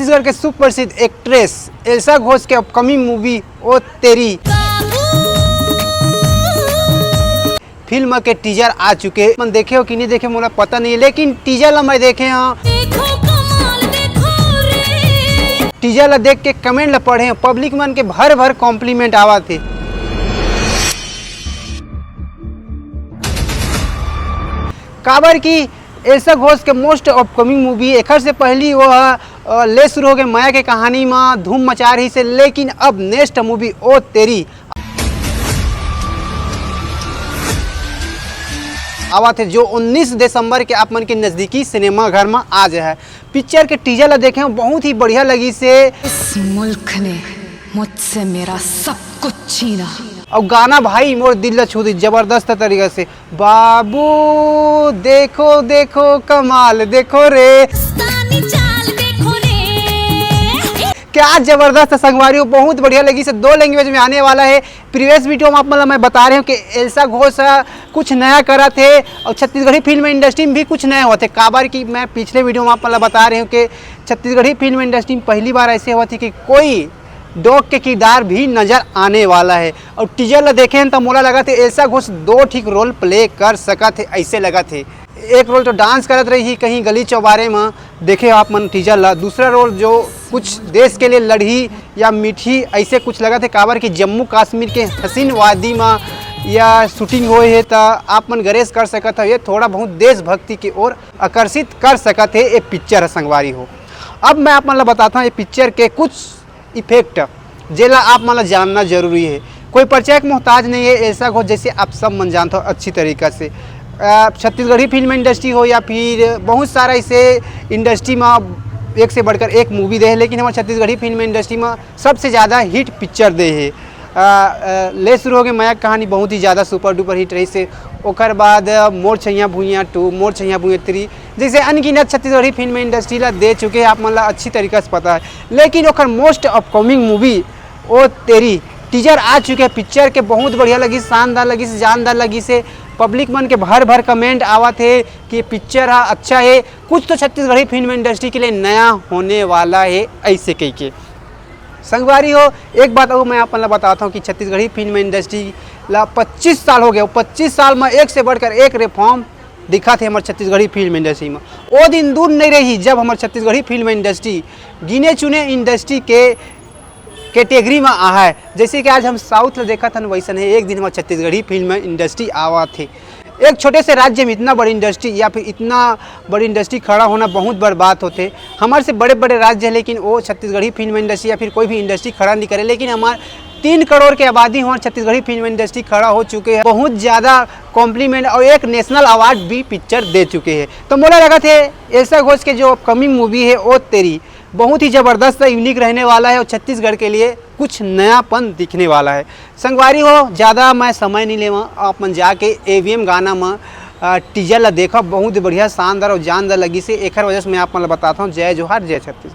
छत्तीसगढ़ के सुप्रसिद्ध actress Elsa Ghosh के अपकमिंग मूवी ओ तेरी फिल्म के टीजर आ चुके हैं। मन देखे हो कि नहीं देखे मुझे पता नहीं है, लेकिन टीजर ला मैं देखे हाँ, टीजर ला देख के कमेंट ला पढ़े पब्लिक मन के भर भर कॉम्प्लीमेंट आवा थे। काबर की एल्सा घोष के मोस्ट अपकमिंग मूवी एकर से पहली वो ले शुरू हो गए माया के कहानी में धूम मचा रही से, लेकिन अब नेक्स्ट मूवी ओ तेरी आवा थे जो 19 दिसंबर के आप मन के नज़दीकी सिनेमा घर में आ जाए। पिक्चर के टीजर ला देखे बहुत ही बढ़िया लगी से। इस मुल्क ने मुझसे मेरा सब कुछ छीना और गाना भाई मोर दिल ला छू दी जबरदस्त तरीके से। बाबू देखो देखो कमाल देखो रे, क्या जबरदस्त संगवारी हो, बहुत बढ़िया लगी से। 2 लैंग्वेज में आने वाला है। प्रीवियस वीडियो में आप मतलब मैं बता रहे हूँ कि एल्सा घोष कुछ नया करा थे और छत्तीसगढ़ी फिल्म इंडस्ट्री में भी कुछ नए हुआ थे। काबर की मैं पिछले वीडियो में आप मतलब बता रहे हूँ कि छत्तीसगढ़ी फिल्म इंडस्ट्री में पहली बार ऐसे हुआ थी कि कोई डॉग के किरदार भी नज़र आने वाला है। और टीजर ला देखे तो मोला लगा थे एल्सा घोष 2 ठीक रोल प्ले कर सका थे, ऐसे लगा थे। एक रोल तो डांस करत रही कहीं गली चौबारे में, देखे आप मन टीजर ला। दूसरा रोल जो कुछ देश के लिए लड़ी या मीठी ऐसे कुछ लगा थे। काबर की जम्मू कश्मीर के हसीन वादी में या शूटिंग हुए है तो आप मन गरेज कर सकत है, ये थोड़ा बहुत देशभक्ति की ओर आकर्षित कर सकत है ये पिक्चर संगवारी हो। अब मैं आप मन बताता हूँ ये पिक्चर के कुछ इफेक्ट जेला आप मतलब जानना जरूरी है। कोई परिचय का मोहताज नहीं है एल्सा घोष, जैसे आप सब मन जानते हो अच्छी तरीक़ा से। छत्तीसगढ़ी फिल्म इंडस्ट्री हो या फिर बहुत सारा ऐसे इंडस्ट्री में एक से बढ़कर एक मूवी दे है, लेकिन हमारे छत्तीसगढ़ी फिल्म इंडस्ट्री में सबसे ज़्यादा हिट पिक्चर दे है। ले शुरू हो गए माया कहानी बहुत ही ज़्यादा सुपर डुपर हिट रही से। ओकर बाद मोर छैया भुइयाँ 2, मोर छैया भुइयाँ 3 जैसे अनगिनत छत्तीसगढ़ी फिल्म इंडस्ट्री ला दे चुके हैं, आप मतलब अच्छी तरीक़ा से पता है। लेकिन ओकर मोस्ट अपकमिंग मूवी ओ तेरी टीजर आ चुके हैं। पिक्चर के बहुत बढ़िया लगी, शानदार लगी से, जानदार लगी से। पब्लिक मन के भर भर कमेंट आवा थे कि पिक्चर अच्छा है, कुछ तो छत्तीसगढ़ी फिल्म इंडस्ट्री के लिए नया होने वाला है ऐसे कह के। संगवारी हो एक बात और मैं आप बताता हूँ कि छत्तीसगढ़ी फिल्म इंडस्ट्री ला 25 साल हो गए। 25 साल में एक से बढ़कर एक रिफॉर्म दिखा थे हमारे छत्तीसगढ़ी फिल्म इंडस्ट्री में। वो दिन दूर नहीं रही जब हमारे छत्तीसगढ़ी फिल्म इंडस्ट्री गिने चुने इंडस्ट्री के कैटेगरी में आ है। जैसे कि आज हम साउथ में देखा था वैसा है, एक दिन हमारे छत्तीसगढ़ी फिल्म इंडस्ट्री आवा थे। एक छोटे से राज्य में इतना बड़ी इंडस्ट्री या फिर इतना बड़ी इंडस्ट्री खड़ा होना बहुत बड़ी बात होते। हमारे से बड़े बड़े राज्य है लेकिन वो छत्तीसगढ़ी फिल्म इंडस्ट्री या फिर कोई भी इंडस्ट्री खड़ा नहीं करे, लेकिन हमारे 3 करोड़ के आबादी हमारे छत्तीसगढ़ी फिल्म इंडस्ट्री खड़ा हो चुके हैं। बहुत ज़्यादा कॉम्प्लीमेंट और एक नेशनल अवार्ड भी पिक्चर दे चुके हैं। तो मोला लगा थे एल्सा घोष के जो अपकमिंग मूवी है ओ तेरी बहुत ही ज़बरदस्त यूनिक रहने वाला है और छत्तीसगढ़ के लिए कुछ नयापन दिखने वाला है। संगवारी हो ज़्यादा मैं समय नहीं लेवा, आप मन जाके AVM गाना में टीजर ला देखा, बहुत बढ़िया शानदार और जानदार लगी से। एक वजह से मैं आप मतलब बताता हूँ। जय जोहार, जय छत्तीसगढ़।